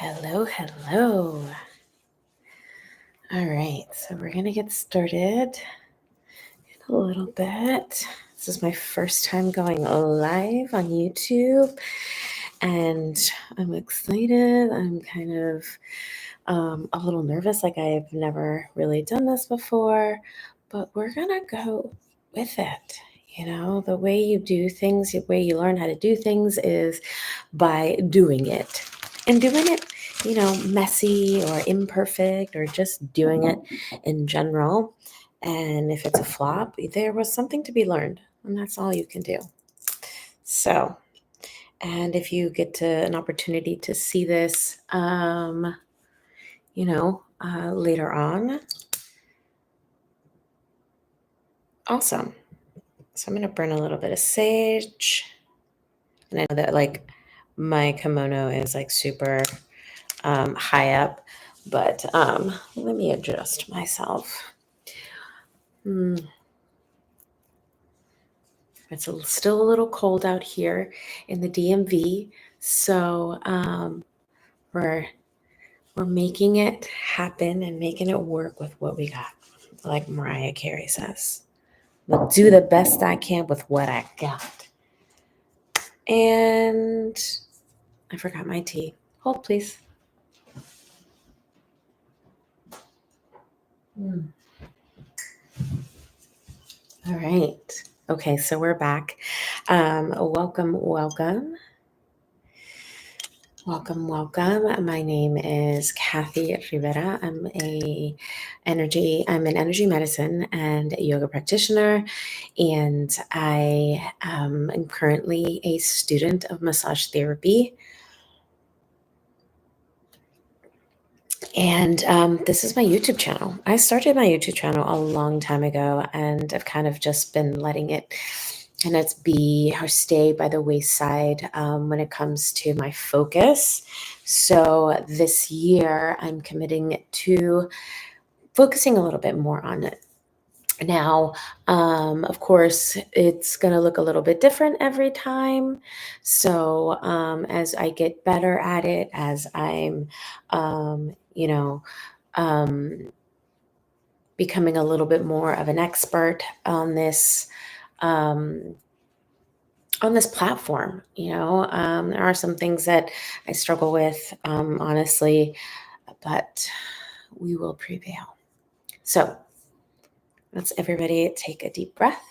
Hello, hello. All right, so we're going to get started in a little bit. This is my first time going live on YouTube, and I'm excited. I'm kind of a little nervous, like I've never really done this before, but we're going to go with it. You know, the way you do things, the way you learn how to do things is by doing it. And doing it, messy or imperfect or just doing it in general. And if it's a flop, there was something to be learned, and that's all you can do. So, and if you get an opportunity to see this, later on, awesome. So I'm going to burn a little bit of sage. And I know that my kimono is super high up, but let me adjust myself. It's still a little cold out here in the DMV, so we're making it happen and making it work with what we got, like Mariah Carey says. I'll do the best I can with what I got. And I forgot my tea. Hold, please. All right. Okay, so we're back. Welcome. My name is Kathy Rivera. I'm an energy medicine and yoga practitioner, and I am currently a student of massage therapy. And this is my YouTube channel. I started my YouTube channel a long time ago, and I've kind of just been letting it kind of be or stay by the wayside when it comes to my focus. So this year, I'm committing to focusing a little bit more on it. Now, of course, it's going to look a little bit different every time. So as I get better at it, as I'm, becoming a little bit more of an expert on this platform, there are some things that I struggle with, honestly, but we will prevail. So let's everybody take a deep breath.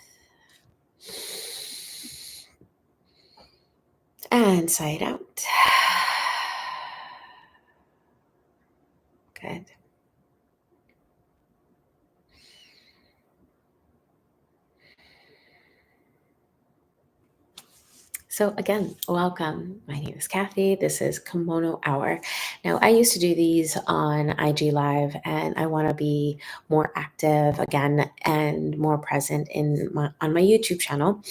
And sigh it out. Good. So again, welcome. My name is Kathy. This is Kimono Hour. Now, I used to do these on IG Live, and I want to be more active again and more present on my YouTube channel.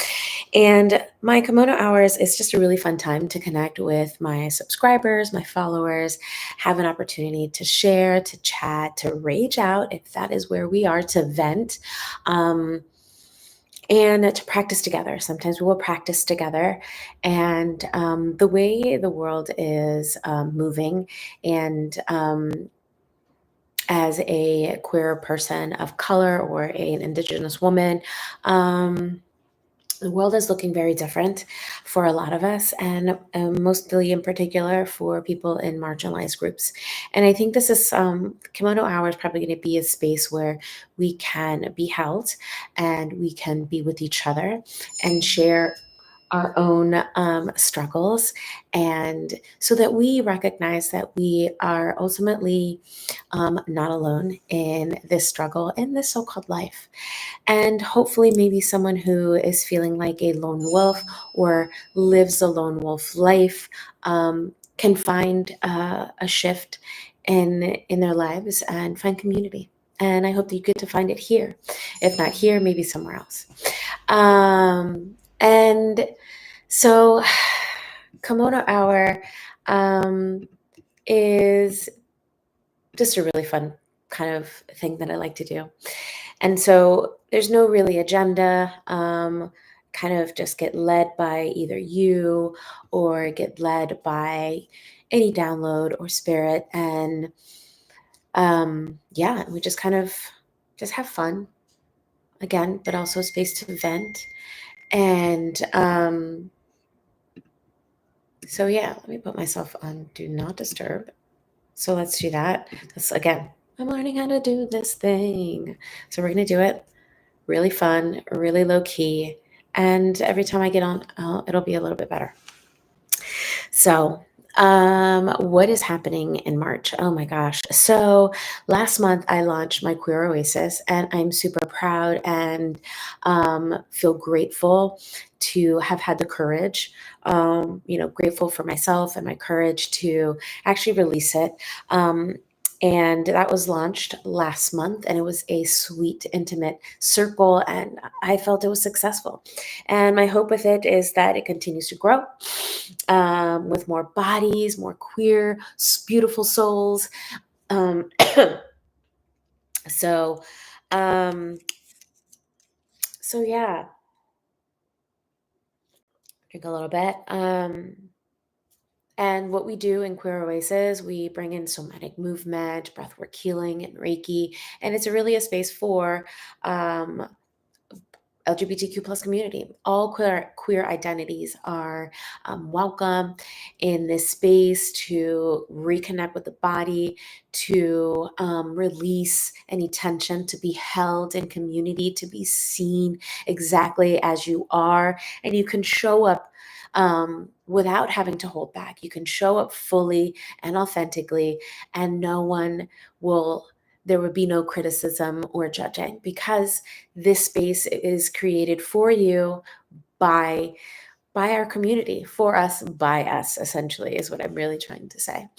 And my Kimono Hours is just a really fun time to connect with my subscribers, my followers, have an opportunity to share, to chat, to rage out, if that is where we are, to vent. And to practice together. Sometimes we will practice together. And the way the world is moving, and as a queer person of color or an Indigenous woman, the world is looking very different for a lot of us, and mostly in particular for people in marginalized groups. And I think this is Kimono Hour is probably going to be a space where we can be held and we can be with each other and share our own struggles, and so that we recognize that we are ultimately not alone in this struggle, in this so-called life. And hopefully maybe someone who is feeling like a lone wolf or lives a lone wolf life can find a shift in their lives and find community. And I hope that you get to find it here. If not here, maybe somewhere else. And so Kimono Hour is just a really fun kind of thing that I like to do. And so there's no really agenda. kind of just get led by either you or get led by any download or spirit. And yeah, we just kind of just have fun again, but also space to vent. And so yeah, let me put myself on do not disturb. So let's do that. That's again, I'm learning how to do this thing. So we're going to do it really fun, really low key. And every time I get on, it'll be a little bit better. So, what is happening in March? Oh my gosh. So, last month I launched my Queer Oasis, and I'm super proud and feel grateful to have had the courage, grateful for myself and my courage to actually release it. And that was launched last month, and it was a sweet, intimate circle, and I felt it was successful. And my hope with it is that it continues to grow with more bodies, more queer, beautiful souls. Um, so, um, so yeah, drink a little bit. And what we do in Queer Oasis, we bring in somatic movement, breathwork healing, and Reiki. And it's really a space for um, LGBTQ plus community. All queer identities are welcome in this space to reconnect with the body, to release any tension, to be held in community, to be seen exactly as you are. And you can show up without having to hold back. You can show up fully and authentically, and there would be no criticism or judging, because this space is created for you by our community, for us, by us, essentially, is what I'm really trying to say.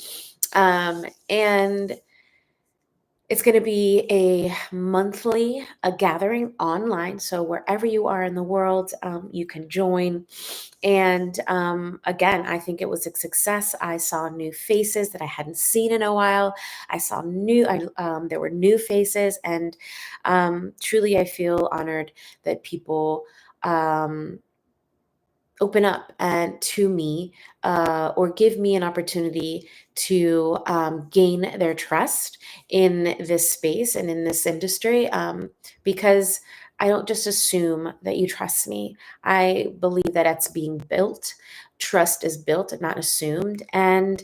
And it's going to be a monthly gathering online. So wherever you are in the world, you can join. And again, I think it was a success. I saw new faces that I hadn't seen in a while. I saw there were new faces, and truly I feel honored that people open up and to me or give me an opportunity to gain their trust in this space and in this industry, because I don't just assume that you trust me. I believe that it's being built. Trust is built and not assumed. And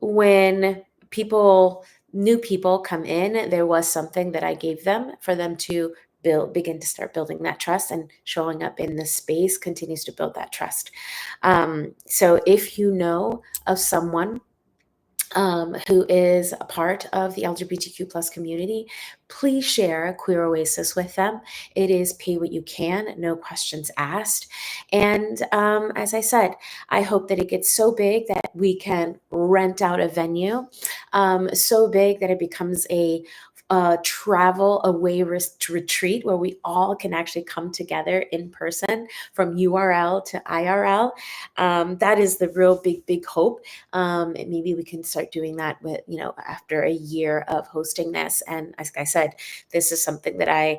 when new people come in, there was something that I gave them for them to begin to start building that trust, and showing up in this space continues to build that trust. So if you know of someone who is a part of the LGBTQ plus community, please share Queer Oasis with them. It is pay what you can, no questions asked. And as I said, I hope that it gets so big that we can rent out a venue, so big that it becomes a travel away retreat where we all can actually come together in person from URL to IRL. That is the real big hope. And maybe we can start doing that with, after a year of hosting this. And as I said, this is something that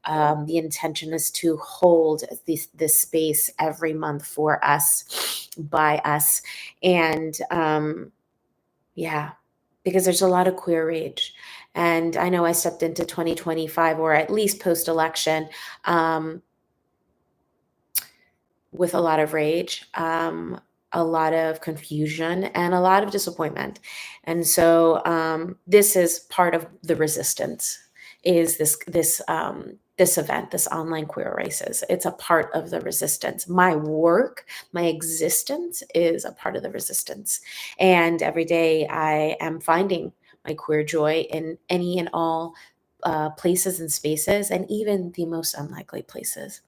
the intention is to hold this space every month for us, by us. And yeah, because there's a lot of queer rage. And I know I stepped into 2025, or at least post-election, with a lot of rage, a lot of confusion, and a lot of disappointment. And so this is part of the resistance, is this event, this online Queer Races. It's a part of the resistance. My work, my existence is a part of the resistance. And every day I am finding my queer joy in any and all places and spaces, and even the most unlikely places.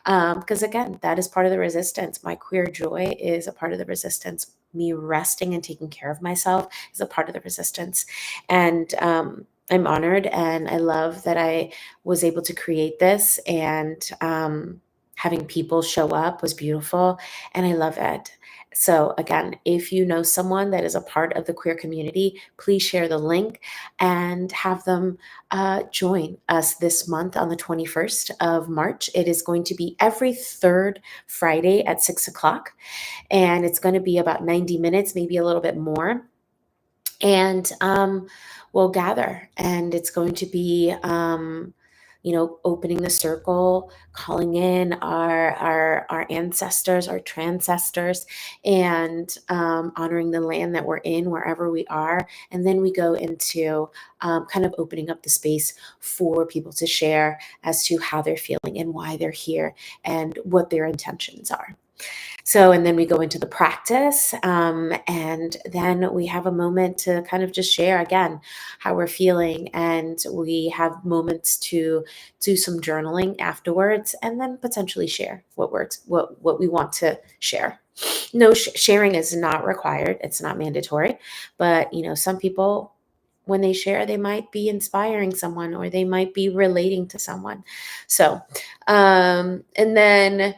Because again, that is part of the resistance. My queer joy is a part of the resistance. Me resting and taking care of myself is a part of the resistance. And I'm honored, and I love that I was able to create this and having people show up was beautiful, and I love it. So again, if you know someone that is a part of the queer community, please share the link and have them join us this month on the 21st of March. It is going to be every third Friday at 6 o'clock, and it's going to be about 90 minutes, maybe a little bit more. And we'll gather, and it's going to be opening the circle, calling in our ancestors, our transcestors, and honoring the land that we're in wherever we are. And then we go into kind of opening up the space for people to share as to how they're feeling and why they're here and what their intentions are. So, and then we go into the practice, and then we have a moment to kind of just share again how we're feeling. And we have moments to do some journaling afterwards, and then potentially share what we want to share. No, sharing is not required. It's not mandatory, but some people, when they share, they might be inspiring someone, or they might be relating to someone. So, and then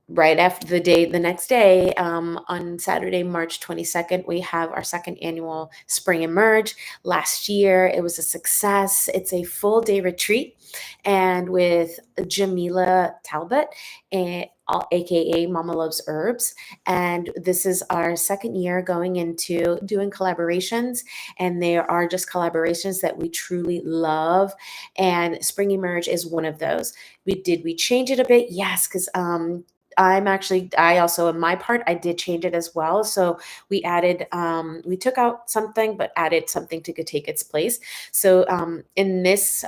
right after the next day, on Saturday, March 22nd, we have our second annual Spring Emerge. Last year, it was a success. It's a full day retreat, and with Jamila Talbot, aka Mama Loves Herbs. And this is our second year going into doing collaborations, and there are just collaborations that we truly love. And Spring Emerge is one of those. We change it a bit? Yes, because I also, in my part, I did change it as well. So we took out something, but added something to take its place. So in this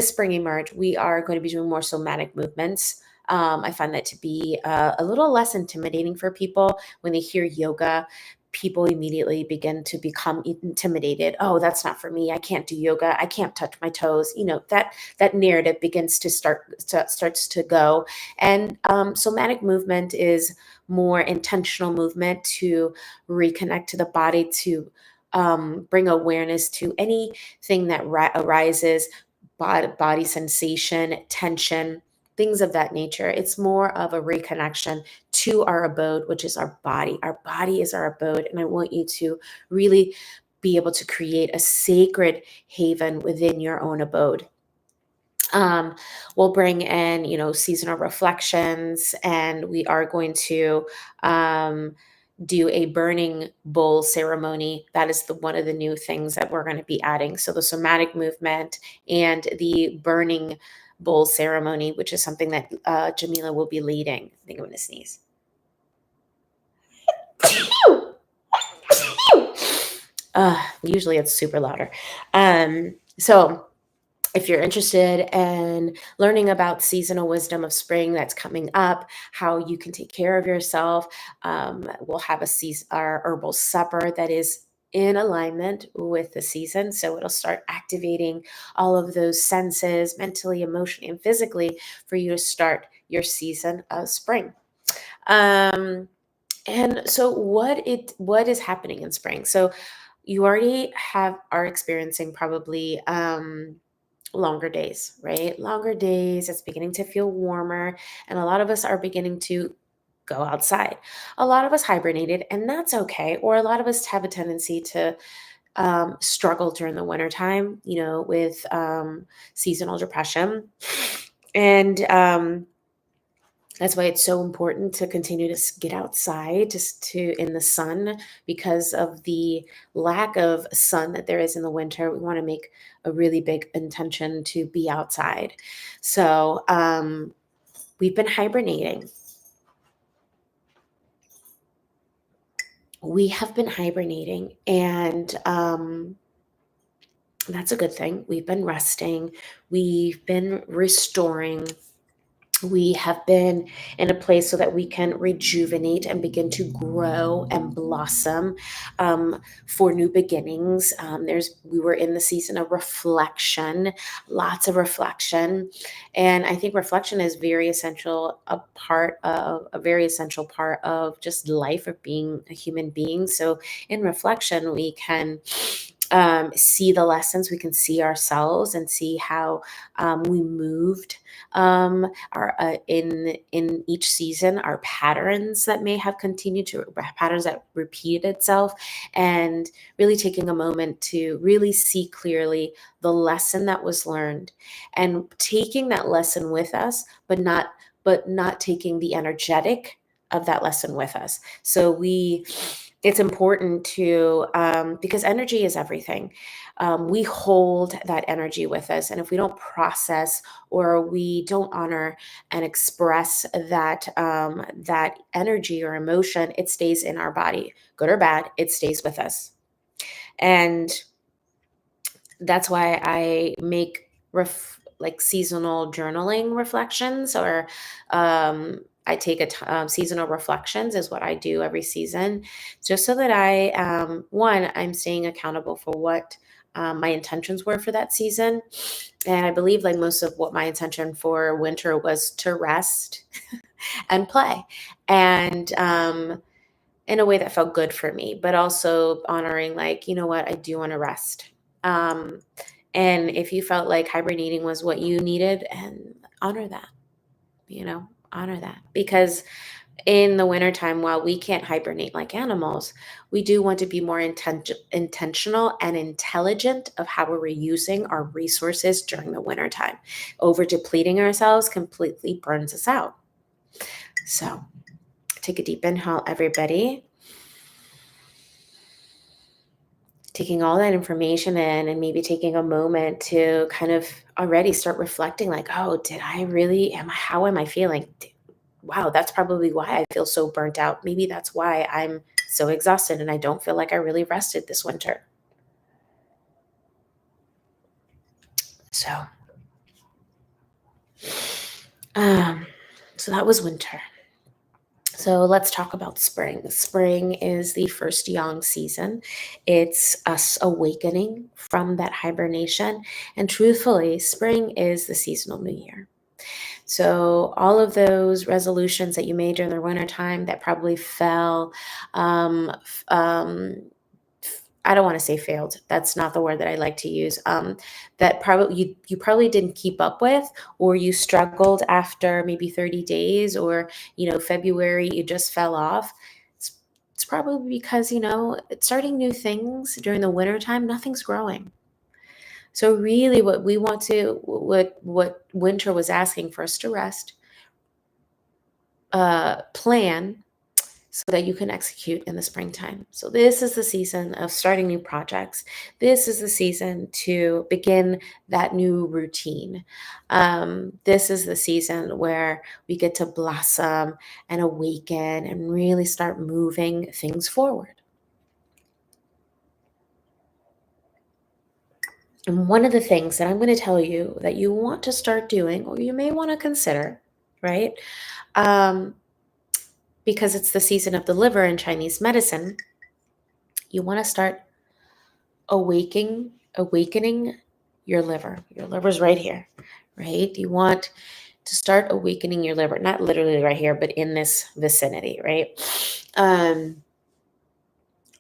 Spring Emerge, we are going to be doing more somatic movements. I find that to be a little less intimidating for people. When they hear yoga, people immediately begin to become intimidated. Oh, that's not for me. I can't do yoga. I can't touch my toes. That narrative begins to starts to go. And somatic movement is more intentional movement to reconnect to the body, to bring awareness to anything that arises, body sensation, tension, things of that nature. It's more of a reconnection to our abode, which is our body. Our body is our abode. And I want you to really be able to create a sacred haven within your own abode. We'll bring in, seasonal reflections, and we are going to do a burning bowl ceremony. That is one of the new things that we're going to be adding. So the somatic movement and the burning bowl ceremony, which is something that Jamila will be leading. I think I'm going to sneeze. Usually it's super louder. So if you're interested in learning about seasonal wisdom of spring that's coming up, how you can take care of yourself, we'll have our herbal supper that is in alignment with the season. So it'll start activating all of those senses mentally, emotionally, and physically for you to start your season of spring. And so what is happening in spring? So you already are experiencing probably longer days, right? Longer days. It's beginning to feel warmer, and a lot of us are beginning to go outside. A lot of us hibernated, and that's okay. Or a lot of us have a tendency to struggle during the wintertime, with seasonal depression. And that's why it's so important to continue to get outside, just to in the sun, because of the lack of sun that there is in the winter. We want to make a really big intention to be outside. So we've been hibernating. We have been hibernating, and that's a good thing. We've been resting. We've been restoring. We have been in a place so that we can rejuvenate and begin to grow and blossom for new beginnings. We were in the season of reflection, lots of reflection, and I think reflection is a very essential part of just life, of being a human being. So in reflection, we can see the lessons. We can see ourselves and see how we moved in each season, our patterns that may have continued to patterns that repeated itself, and really taking a moment to really see clearly the lesson that was learned and taking that lesson with us, but not taking the energetic of that lesson with us. So it's important to, because energy is everything. We hold that energy with us. And if we don't process or we don't honor and express that energy or emotion, it stays in our body, good or bad, it stays with us. And that's why I make like seasonal journaling reflections, or I take seasonal reflections is what I do every season, just so that I'm staying accountable for what my intentions were for that season. And I believe like most of what my intention for winter was to rest and play. And in a way that felt good for me, but also honoring, like, you know what, I do want to rest. Um, and if you felt like hibernating was what you needed, and honor that, honor that. Because in the wintertime, while we can't hibernate like animals, we do want to be more intentional and intelligent of how we're using our resources during the wintertime. Over depleting ourselves completely burns us out. So take a deep inhale, everybody. Taking all that information in and maybe taking a moment to kind of already start reflecting, like, oh, how am I feeling? Wow, that's probably why I feel so burnt out. Maybe that's why I'm so exhausted and I don't feel like I really rested this winter. So, so that was winter. So let's talk about spring. Spring is the first yang season. It's us awakening from that hibernation. And truthfully, spring is the seasonal new year. So all of those resolutions that you made during the winter time that probably fell, I don't want to say failed. That's not the word that I like to use. That probably you probably didn't keep up with, or you struggled after maybe 30 days, or February you just fell off. It's probably because starting new things during the winter time, nothing's growing. So really, what winter was asking for us to rest, plan, so that you can execute in the springtime. So this is the season of starting new projects. This is the season to begin that new routine. This is the season where we get to blossom and awaken and really start moving things forward. And one of the things that I'm going to tell you that you want to start doing, or you may want to consider, right? Because it's the season of the liver in Chinese medicine, you want to start awakening your liver. Your liver's right here, right? You want to start awakening your liver, not literally right here, but in this vicinity, right?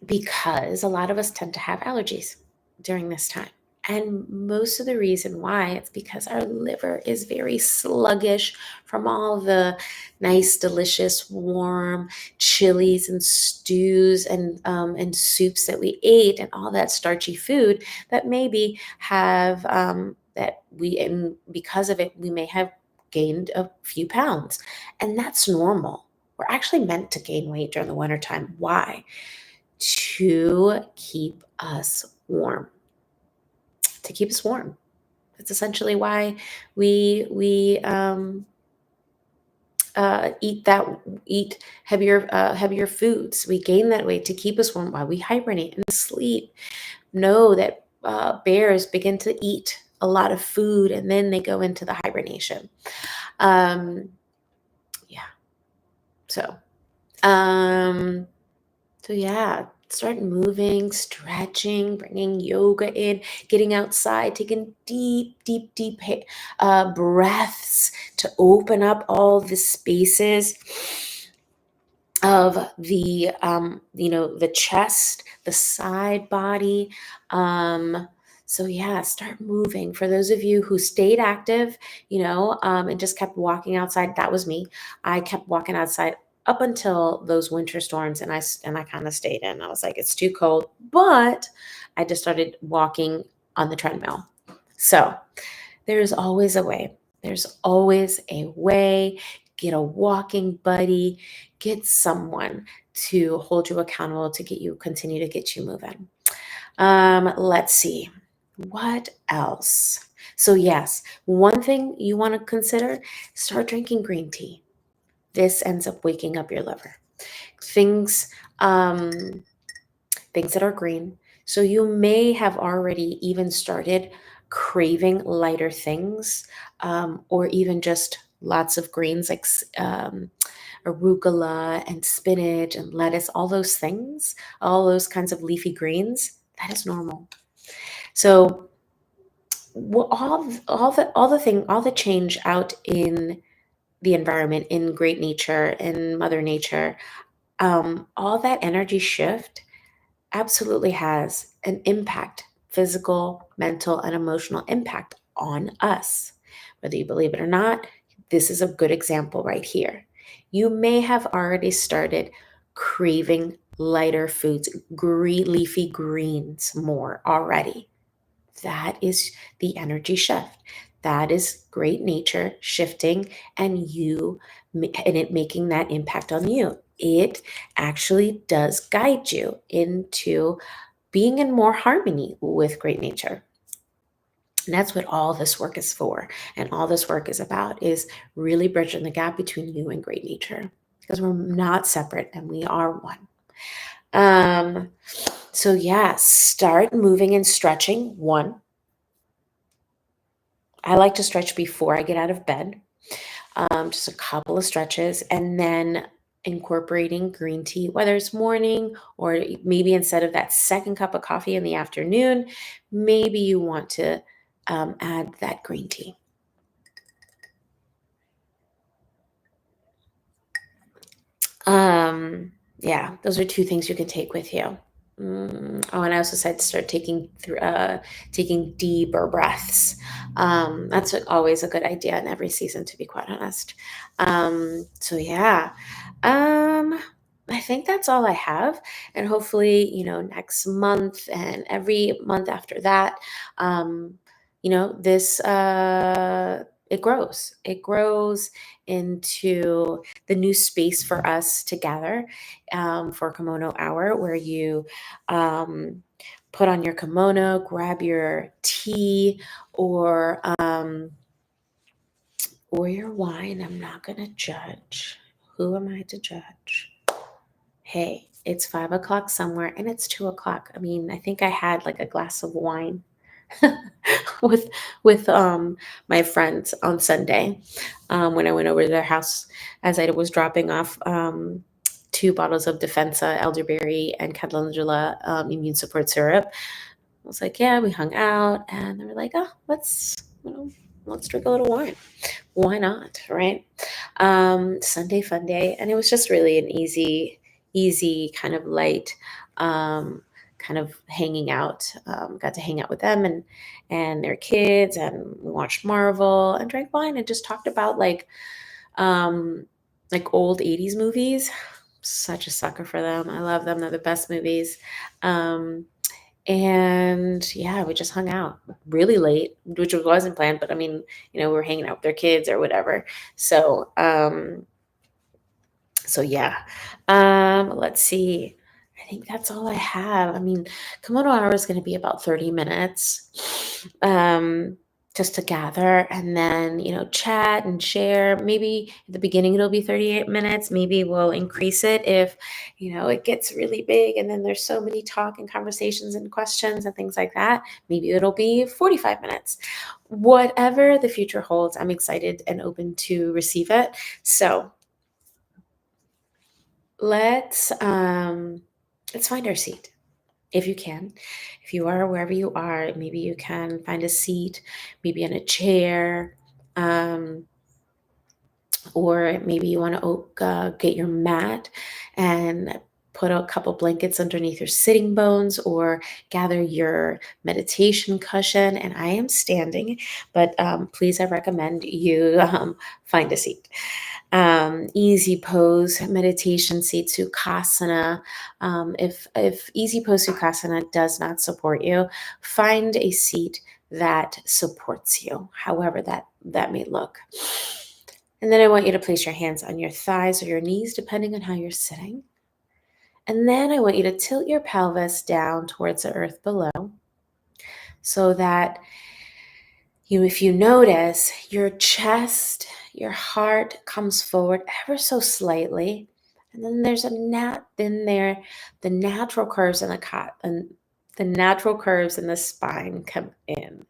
Because a lot of us tend to have allergies during this time. And most of the reason why, it's because our liver is very sluggish from all the nice, delicious, warm chilies and stews and soups that we ate, and all that starchy food that maybe have and because of it, we may have gained a few pounds. And that's normal. We're actually meant to gain weight during the wintertime. Why? To keep us warm. To keep us warm. That's essentially why we eat heavier foods. We gain that weight to keep us warm while we hibernate and sleep. Know that bears begin to eat a lot of food and then they go into the hibernation. Yeah. So yeah, start moving, stretching, bringing yoga in, getting outside, taking deep breaths to open up all the spaces of the chest, the side body. So yeah, start moving. For those of you who stayed active, and just kept walking outside, that was me. I kept walking outside up until those winter storms, and I kind of stayed in. I was like, it's too cold, but I just started walking on the treadmill. So there's always a way. There's always a way. Get a walking buddy, get someone to hold you accountable to continue to get you moving. Let's see. What else? So yes, one thing you want to consider, start drinking green tea. This ends up waking up your liver. Things um, things that are green. So you may have already even started craving lighter things, or even just lots of greens like arugula and spinach and lettuce, all those things, all those kinds of leafy greens. That is normal. So all the change out in the environment, in great nature, in Mother Nature, all that energy shift absolutely has an impact, physical, mental, and emotional impact on us. Whether you believe it or not, this is a good example right here. You may have already started craving lighter foods, leafy greens more already. That is the energy shift. That is great nature shifting and it making that impact on you. It actually does guide you into being in more harmony with great nature. And that's what all this work is for. And all this work is about is really bridging the gap between you and great nature, because we're not separate and we are one. So yeah, start moving and stretching. One, I like to stretch before I get out of bed. Just a couple of stretches, and then incorporating green tea, whether it's morning or maybe instead of that second cup of coffee in the afternoon, maybe you want to add that green tea. Yeah, those are two things you can take with you. Oh, and I also said start taking deeper breaths. That's always a good idea in every season, to be quite honest. So yeah, um, I think that's all I have, and hopefully, next month and every month after that, this it grows. It grows into the new space for us to gather for Kimono Hour, where you put on your kimono, grab your tea or your wine. I'm not gonna judge. Who am I to judge? Hey, it's 5 o'clock somewhere, and it's 2 o'clock. I mean, I think I had like a glass of wine with my friends on Sunday when I went over to their house as I was dropping off 2 bottles of Defensa elderberry and calendula immune support syrup. I was like, yeah, we hung out, and they were like, oh, let's drink a little wine. Why not, right? Sunday fun day, and it was just really an easy kind of light, kind of hanging out. Got to hang out with them and their kids, and we watched Marvel and drank wine and just talked about um, like old '80s movies. Such a sucker for them. I love them. They're the best movies. And yeah, we just hung out really late, which wasn't planned, but I mean, we were hanging out with their kids or whatever. So yeah. Let's see. I think that's all I have. I mean, Kimono Hour is going to be about 30 minutes. Just to gather and then, chat and share. Maybe at the beginning it'll be 38 minutes. Maybe we'll increase it if, it gets really big and then there's so many talk and conversations and questions and things like that. Maybe it'll be 45 minutes. Whatever the future holds, I'm excited and open to receive it. So let's find our seat if you can. If you are wherever you are, maybe you can find a seat, maybe in a chair, or maybe you want to get your mat and put a couple blankets underneath your sitting bones or gather your meditation cushion. And I am standing, but please, I recommend you find a seat. Easy pose meditation seat, Sukhasana. If easy pose Sukhasana does not support you, find a seat that supports you, however that may look. And then I want you to place your hands on your thighs or your knees, depending on how you're sitting. And then I want you to tilt your pelvis down towards the earth below so that if you notice, your chest, your heart comes forward ever so slightly. And then there's the natural curves in the natural curves in the spine come in.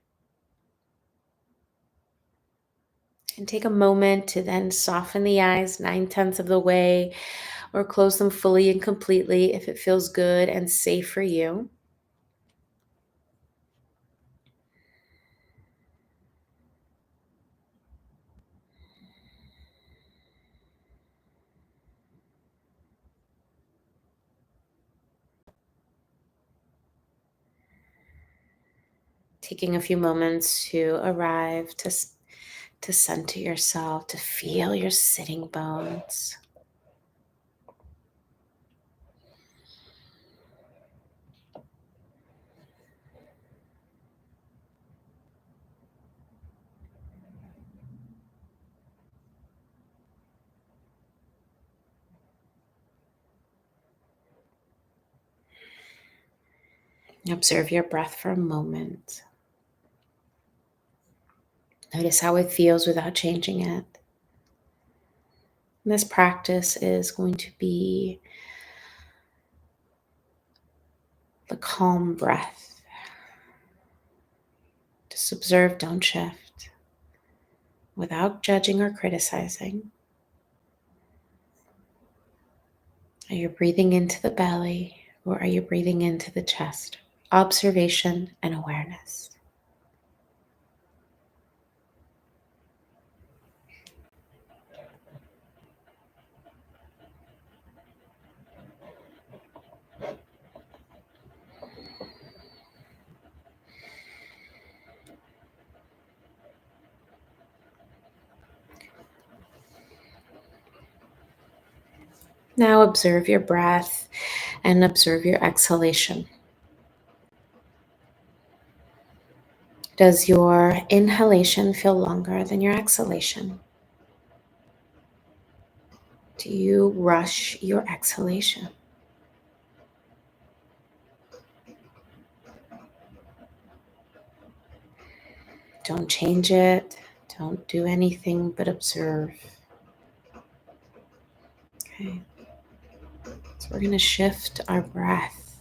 And take a moment to then soften the eyes 9/10 of the way, or close them fully and completely if it feels good and safe for you. Taking a few moments to arrive to center yourself, to feel your sitting bones. Observe your breath for a moment. Notice how it feels without changing it. And this practice is going to be the calm breath. Just observe, don't shift, without judging or criticizing. Are you breathing into the belly, or are you breathing into the chest? Observation and awareness. Now observe your breath and observe your exhalation. Does your inhalation feel longer than your exhalation? Do you rush your exhalation? Don't change it. Don't do anything but observe. Okay. So we're going to shift our breath.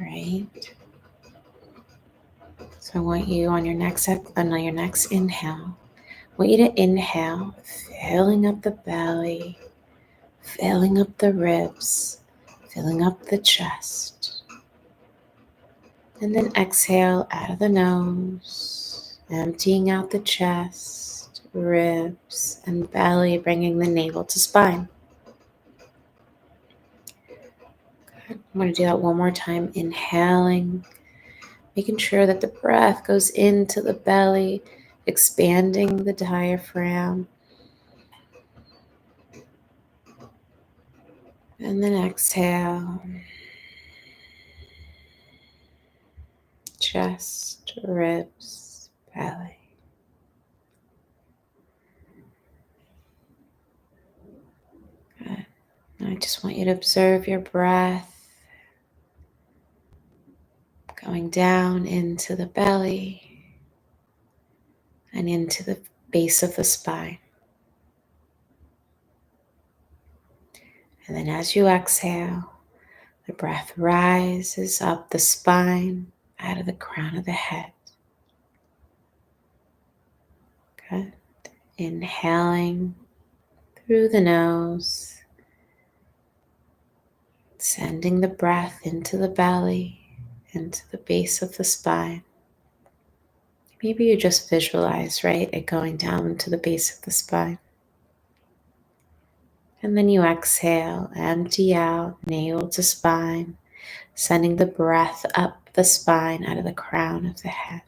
Right? So I want you on your next inhale. I want you to inhale, filling up the belly, filling up the ribs, filling up the chest. And then exhale out of the nose, emptying out the chest, ribs, and belly, bringing the navel to spine. Good. I'm going to do that one more time. Inhaling, making sure that the breath goes into the belly, expanding the diaphragm. And then exhale. Chest, ribs, belly. Good. Now I just want you to observe your breath going down into the belly and into the base of the spine. And then as you exhale, the breath rises up the spine out of the crown of the head. Good. Inhaling through the nose, sending the breath into the belly, into the base of the spine. Maybe you just visualize, right, it going down to the base of the spine. And then you exhale, empty out, navel to spine, sending the breath up the spine out of the crown of the head.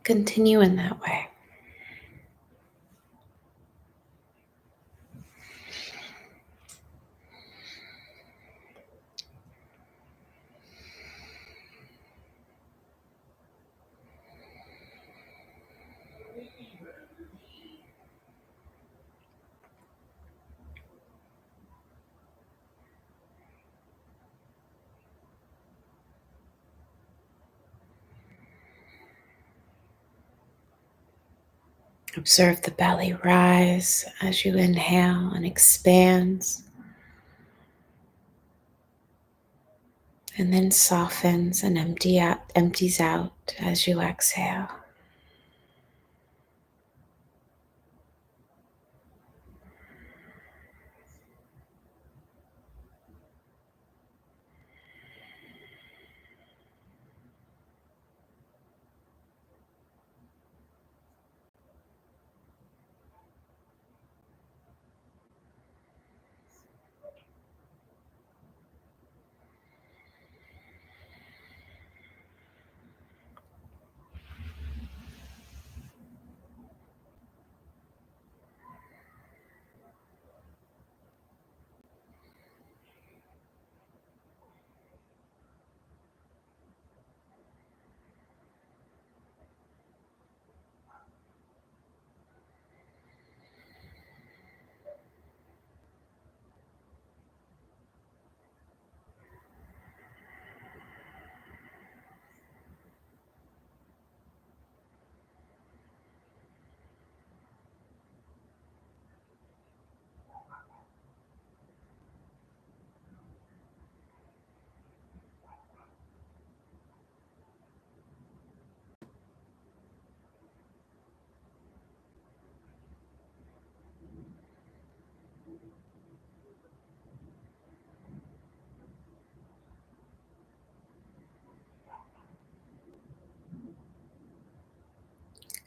Continue in that way. Observe the belly rise as you inhale and expands, and then softens and empties out as you exhale.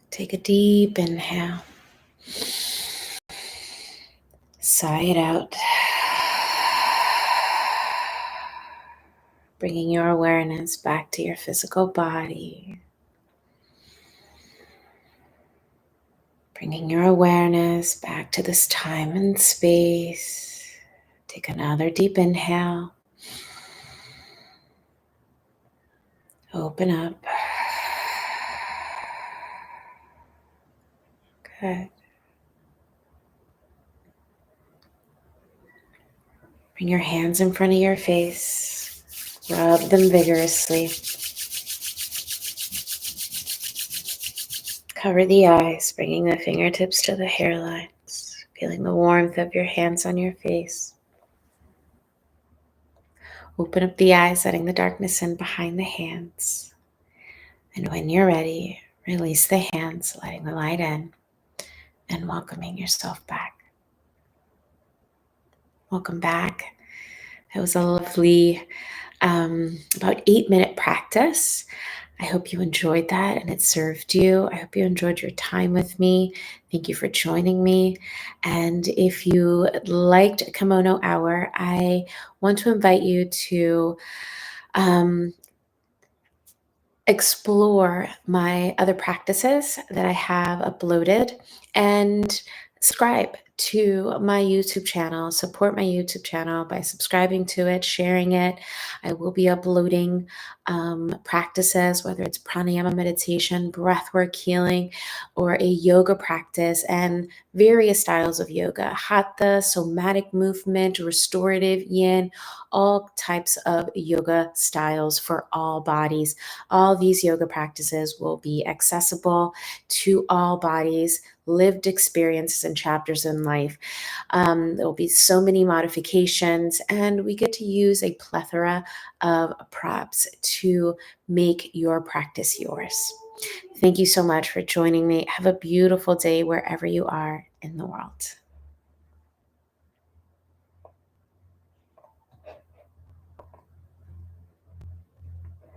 Take a deep inhale. Sigh it out. Bringing your awareness back to your physical body. Bringing your awareness back to this time and space. Take another deep inhale. Open up. Good. Bring your hands in front of your face. Rub them vigorously. Cover the eyes, bringing the fingertips to the hairlines. Feeling the warmth of your hands on your face. Open up the eyes, letting the darkness in behind the hands. And when you're ready, release the hands, letting the light in, and welcoming yourself back. Welcome back. It was a lovely about 8-minute practice. I hope you enjoyed that and it served you. I hope you enjoyed your time with me. Thank you for joining me. And if you liked Kimono Hour, I want to invite you to explore my other practices that I have uploaded and subscribe to my YouTube channel. Support my YouTube channel by subscribing to it, sharing it. I will be uploading practices, whether it's pranayama meditation, breathwork healing, or a yoga practice, and various styles of yoga, hatha, somatic movement, restorative yin, all types of yoga styles for all bodies. All these yoga practices will be accessible to all bodies, lived experiences and chapters in life. There will be so many modifications, and we get to use a plethora of props to make your practice yours. Thank you so much for joining me. Have a beautiful day wherever you are in the world.